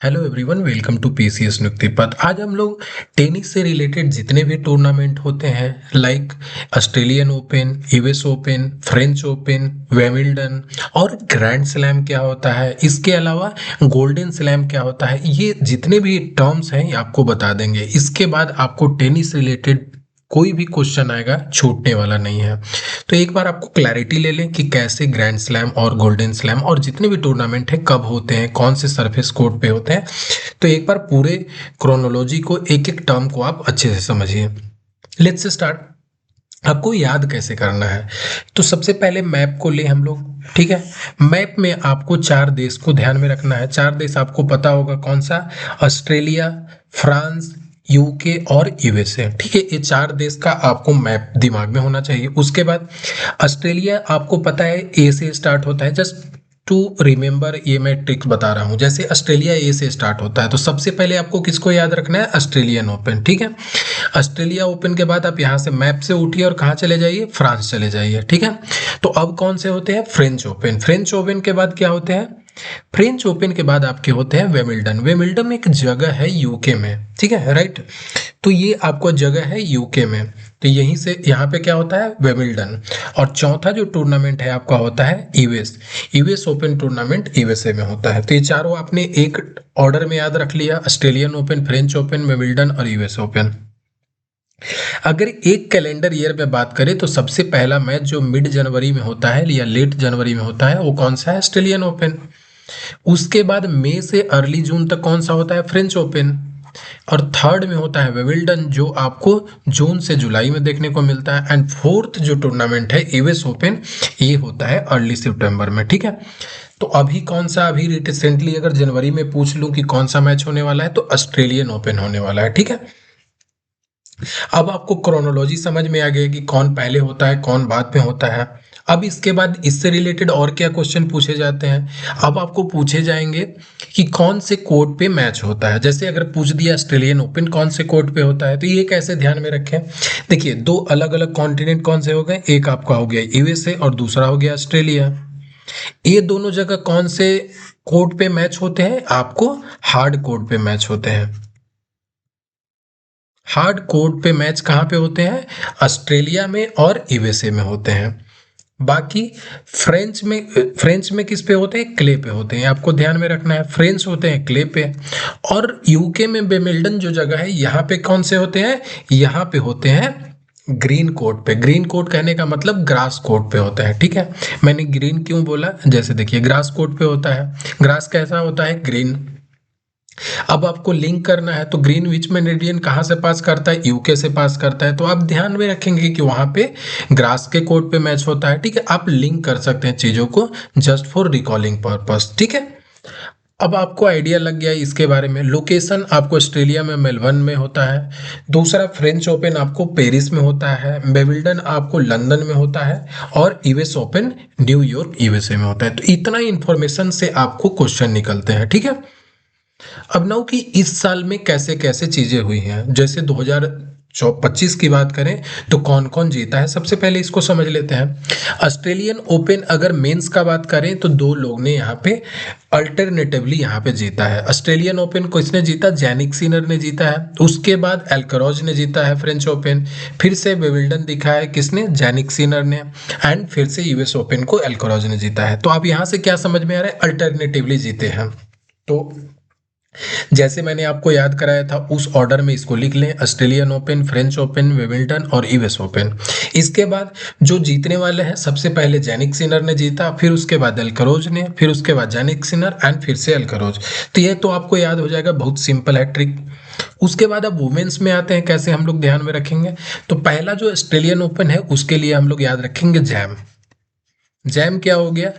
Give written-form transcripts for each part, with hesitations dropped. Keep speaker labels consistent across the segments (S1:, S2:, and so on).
S1: Hello everyone, welcome to PCS Niyukti Path. आज हम लोग टेनिस से रिलेटेड जितने भी टूर्नामेंट होते हैं like Australian open, US open, French open, Wimbledon और ग्रैंड स्लैम क्या होता है, इसके अलावा गोल्डन स्लैम क्या होता है, ये जितने भी टर्म्स हैं ये आपको बता देंगे। इसके बाद आपको टेनिस रिलेटेड कोई भी क्वेश्चन आएगा छूटने वाला नहीं है। तो एक बार आपको क्लैरिटी ले लें कि कैसे ग्रैंड स्लैम और गोल्डन स्लैम और जितने भी टूर्नामेंट हैं कब होते हैं, कौन से सरफेस कोर्ट पे होते हैं। तो एक बार पूरे क्रोनोलॉजी को, एक एक टर्म को आप अच्छे से समझिए। Let's start. आपको याद कैसे करना है, तो सबसे पहले मैप को ले हम लोग। ठीक है, मैप में आपको चार देश को ध्यान में रखना है। चार देश आपको पता होगा कौन सा, ऑस्ट्रेलिया, फ्रांस, यूके और यूएसए। ठीक है, ये चार देश का आपको मैप दिमाग में होना चाहिए। उसके बाद ऑस्ट्रेलिया आपको पता है ए से स्टार्ट होता है। जस्ट टू रिमेंबर, ये मैं ट्रिक्स बता रहा हूँ। जैसे ऑस्ट्रेलिया ए से स्टार्ट होता है तो सबसे पहले आपको किसको याद रखना है, ऑस्ट्रेलियन ओपन। ठीक है, ऑस्ट्रेलिया ओपन के बाद आप यहाँ से मैप से उठिए और कहाँ चले जाइए, फ्रांस चले जाइए। ठीक है, तो अब कौन से होते हैं, फ्रेंच ओपन। फ्रेंच ओपन के बाद क्या होते हैं, फ्रेंच ओपन के बाद आपके होते हैं विंबलडन। विंबलडन एक जगह है यूके में। ठीक है, राइट। तो ये आपको जगह है यूके में, तो यहीं से यहाँ पे क्या होता है, विंबलडन। और चौथा जो टूर्नामेंट है आपका होता है US. US open tournament USA में होता है। तो ये चारों आपने एक ऑर्डर में याद रख लिया, Australian open, French open, Wimbledon और यूएस ओपन। अगर एक कैलेंडर ईयर में बात करें तो सबसे पहला मैच जो मिड जनवरी में होता है या लेट जनवरी में होता है वो कौन सा है, ऑस्ट्रेलियन ओपन। उसके बाद मई से अर्ली जून तक कौन सा होता है, फ्रेंच ओपन। और थर्ड में होता है विंबलडन जो आपको जून से जुलाई में देखने को मिलता है। एंड फोर्थ जो टूर्नामेंट है यूएस ओपन, ये होता है अर्ली सितंबर में। ठीक है, तो अभी कौन सा, अभी रिसेंटली अगर जनवरी में पूछ लूं कि कौन सा मैच होने वाला है तो ऑस्ट्रेलियन ओपन होने वाला है। ठीक है, अब आपको क्रोनोलॉजी समझ में आ गई कि कौन पहले होता है कौन बाद में होता है। अब इसके बाद इससे रिलेटेड और क्या क्वेश्चन पूछे जाते हैं, अब आपको पूछे जाएंगे कि कौन से कोर्ट पे मैच होता है। जैसे अगर पूछ दिया ऑस्ट्रेलियन ओपन कौन से कोर्ट पे होता है, तो ये कैसे ध्यान में रखें। देखिए, दो अलग अलग कॉन्टिनेंट कौन से हो गए, एक आपका हो गया यूएसए और दूसरा हो गया ऑस्ट्रेलिया। ये दोनों जगह कौन से कोर्ट पे मैच होते हैं, आपको हार्ड कोर्ट पे मैच होते हैं। हार्ड कोर्ट पे मैच कहाँ पे होते हैं, ऑस्ट्रेलिया में और यूएसए में होते हैं। बाकी फ्रेंच में किस पे होते हैं, क्ले पे होते हैं। आपको ध्यान में रखना है, फ्रेंच होते हैं क्ले पे। और यूके में विंबलडन जो जगह है यहाँ पे कौन से होते हैं, यहाँ पे होते हैं ग्रीन कोर्ट पे। ग्रीन कोर्ट कहने का मतलब ग्रास कोर्ट पे होता है। ठीक है, मैंने ग्रीन क्यों बोला, जैसे देखिए ग्रास कोर्ट पे होता है। ग्रास कैसा होता है, ग्रीन। अब आपको लिंक करना है तो ग्रीनविच मेरिडियन कहाँ से पास करता है, यूके से पास करता है। तो आप ध्यान में रखेंगे कि वहां पे ग्रास के कोर्ट पे मैच होता है। ठीक है, आप लिंक कर सकते हैं चीजों को जस्ट फॉर रिकॉलिंग पर्पस। ठीक है, अब आपको आइडिया लग गया इसके बारे में। लोकेशन आपको ऑस्ट्रेलिया में मेलबर्न में होता है। दूसरा, फ्रेंच ओपन आपको पेरिस में होता है। विंबलडन आपको लंदन में होता है। और यूएस ओपन न्यूयॉर्क यूएसए में होता है। तो इतना इंफॉर्मेशन से आपको क्वेश्चन निकलते हैं। ठीक है, अब नाउ कि इस साल में कैसे कैसे चीजें हुई हैं। जैसे 2025 की बात करें तो कौन कौन जीता है, सबसे पहले इसको समझ लेते हैं। ऑस्ट्रेलियन ओपन अगर मेंस का बात करें तो दो लोग ने यहाँ पे अल्टरनेटिवली यहाँ पे जीता है। ऑस्ट्रेलियन ओपन को इसने जीता, जैनिक सिनर ने जीता है। उसके बाद एल्करोज ने जीता है फ्रेंच ओपन। फिर से विंबलडन दिखा है किसने, जैनिक सिनर ने। एंड फिर से यूएस ओपन को एल्करोज ने जीता है। तो आप यहाँ से क्या समझ में आ रहा है, अल्टरनेटिवली जीते हैं। तो जैसे मैंने आपको याद कराया था उस ऑर्डर में इसको लिख लें, Australian open, French open, Wimbledon और यूएस ओपन। इसके बाद जो जीतने वाले हैं, सबसे पहले जैनिक सिनर ने जीता, फिर उसके बाद अल्करोज ने, फिर उसके बाद जैनिक सिनर एंड फिर से अल्करोज। तो ये तो आपको याद हो जाएगा, बहुत सिंपल है ट्रिक। उसके बाद अब वुमेन्स में आते हैं, कैसे हम लोग ध्यान में रखेंगे। तो पहला जो ऑस्ट्रेलियन ओपन है उसके लिए हम लोग याद रखेंगे जैम। जैम क्या हो गया,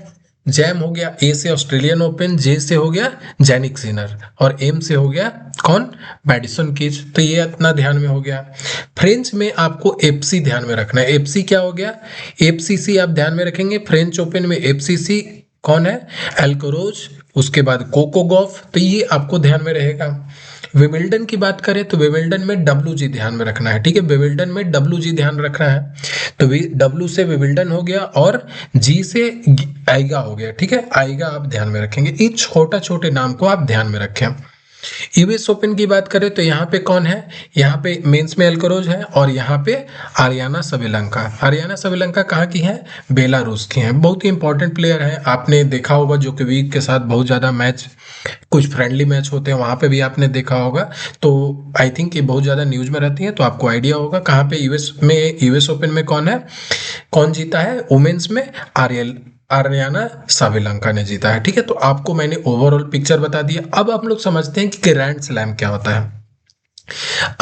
S1: जैम हो गया ए से ऑस्ट्रेलियन ओपन, जे से हो गया जैनिक सिनर और एम से हो गया कौन, मैडिसन कीज। तो ये इतना ध्यान में हो गया। फ्रेंच में आपको एफसी ध्यान में रखना है। एफसी क्या हो गया, एफसीसी आप ध्यान में रखेंगे। फ्रेंच ओपन में एफसीसी कौन है, एल्कोरोज, उसके बाद कोको गॉफ। तो ये आपको ध्यान में रहेगा। विंबलडन की बात करें तो विंबलडन में डब्ल्यू जी ध्यान में रखना है। ठीक है, विंबलडन में डब्ल्यू जी ध्यान रखना है। तो डब्ल्यू से विंबलडन हो गया और जी से आइगा हो गया। ठीक है, आइगा आप ध्यान में रखेंगे। इस छोटा छोटे नाम को आप ध्यान में रखें। यूएस ओपन की बात करें तो यहाँ पे कौन है, यहाँ पे मेंस में अल्करोज है और यहाँ पे आरियाना सबेलेंका। आरियाना सबेलेंका कहाँ की है, बेलारूस की है। बहुत ही इंपॉर्टेंट प्लेयर है, आपने देखा होगा जोकोविक के साथ बहुत ज़्यादा मैच, कुछ फ्रेंडली मैच होते हैं वहाँ पे भी आपने देखा होगा। तो आई थिंक ये बहुत ज़्यादा न्यूज़ में रहती है, तो आपको आइडिया होगा कहाँ पे यूएस ओपन में कौन है, कौन जीता है वुमेन्स में, आर्याना सावेलंका ने जीता है। ठीक है, तो आपको मैंने ओवरऑल पिक्चर बता दिया। अब हम लोग समझते हैं कि ग्रैंड स्लैम क्या होता है।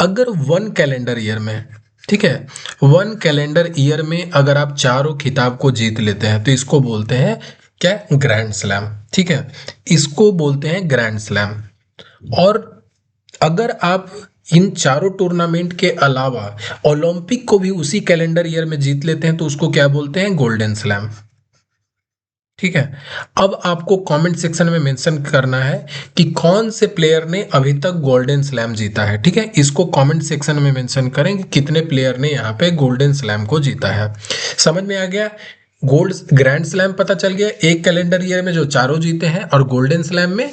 S1: अगर वन कैलेंडर ईयर में, ठीक है, वन कैलेंडर ईयर में अगर आप चारों खिताब को जीत लेते हैं तो इसको बोलते हैं क्या, ग्रैंड स्लैम। ठीक है, इसको बोलते हैं ग्रैंड स्लैम। और अगर आप इन चारों टूर्नामेंट के अलावा ओलंपिक को भी उसी कैलेंडर ईयर में जीत लेते हैं तो उसको क्या बोलते हैं, गोल्डन स्लैम। ठीक है, अब आपको कमेंट सेक्शन में मेंशन करना है कि कौन से प्लेयर ने अभी तक गोल्डन स्लैम जीता है। ठीक है, इसको कमेंट सेक्शन में मेंशन करें कि कितने प्लेयर ने यहाँ पे गोल्डन स्लैम को जीता है। समझ में आ गया, गोल्ड ग्रैंड स्लैम पता चल गया, एक कैलेंडर ईयर में जो चारों जीते हैं, और गोल्डन स्लैम में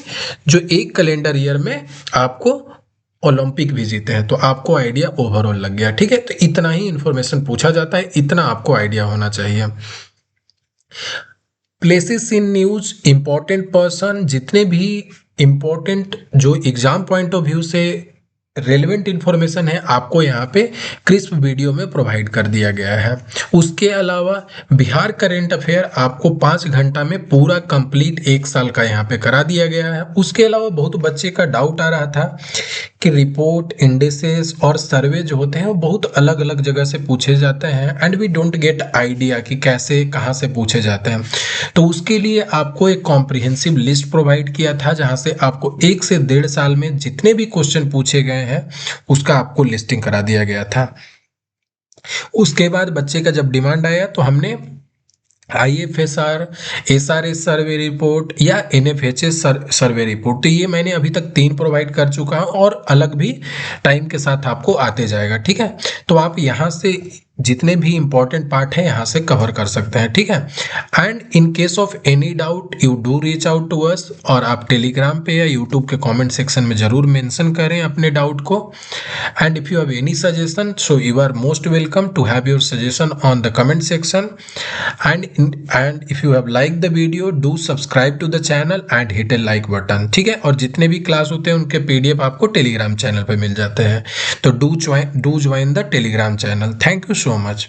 S1: जो एक कैलेंडर ईयर में आपको ओलंपिक भी जीते हैं। तो आपको आइडिया ओवरऑल लग गया। ठीक है, तो इतना ही इंफॉर्मेशन पूछा जाता है, इतना आपको आइडिया होना चाहिए। Places in news, important person, जितने भी इंपॉर्टेंट जो एग्जाम पॉइंट ऑफ व्यू से रेलेवेंट इंफॉर्मेशन है आपको यहाँ पे क्रिस्प वीडियो में प्रोवाइड कर दिया गया है। उसके अलावा बिहार करेंट अफेयर आपको 5 घंटा में पूरा कंप्लीट 1 साल का यहाँ पे करा दिया गया है। उसके अलावा बहुत बच्चे का डाउट आ रहा था कि रिपोर्ट, इंडेसेस और सर्वे जो होते हैं वो बहुत अलग अलग जगह से पूछे जाते हैं and we don't get idea कि कैसे कहाँ से पूछे जाते हैं। तो उसके लिए आपको एक कॉम्प्रिहेंसिव लिस्ट प्रोवाइड किया था जहाँ से आपको 1 से 1.5 साल में जितने भी क्वेश्चन पूछे गए हैं उसका आपको लिस्टिंग करा दिया गया था। उसके बाद बच्चे का जब डिमांड आया तो हमने IFSR, SRS सर्वे रिपोर्ट या NFHS सर्वे रिपोर्ट, तो ये मैंने अभी तक 3 प्रोवाइड कर चुका हूँ और अलग भी टाइम के साथ आपको आते जाएगा। ठीक है, तो आप यहाँ से जितने भी इंपॉर्टेंट पार्ट है यहाँ से कवर कर सकते हैं। ठीक है, and in case of any doubt you do reach out to us, और आप टेलीग्राम पे या यूट्यूब के कमेंट सेक्शन में जरूर मेंशन करें अपने डाउट को। And if you have any suggestion so you are most welcome to have your suggestion on the comment section. And if you have like the video do subscribe to the channel and hit a like button. ठीक है, और जितने भी class होते हैं उनके PDF आपको Telegram channel पे मिल जाते हैं, तो do join the Telegram channel. Thank you so much.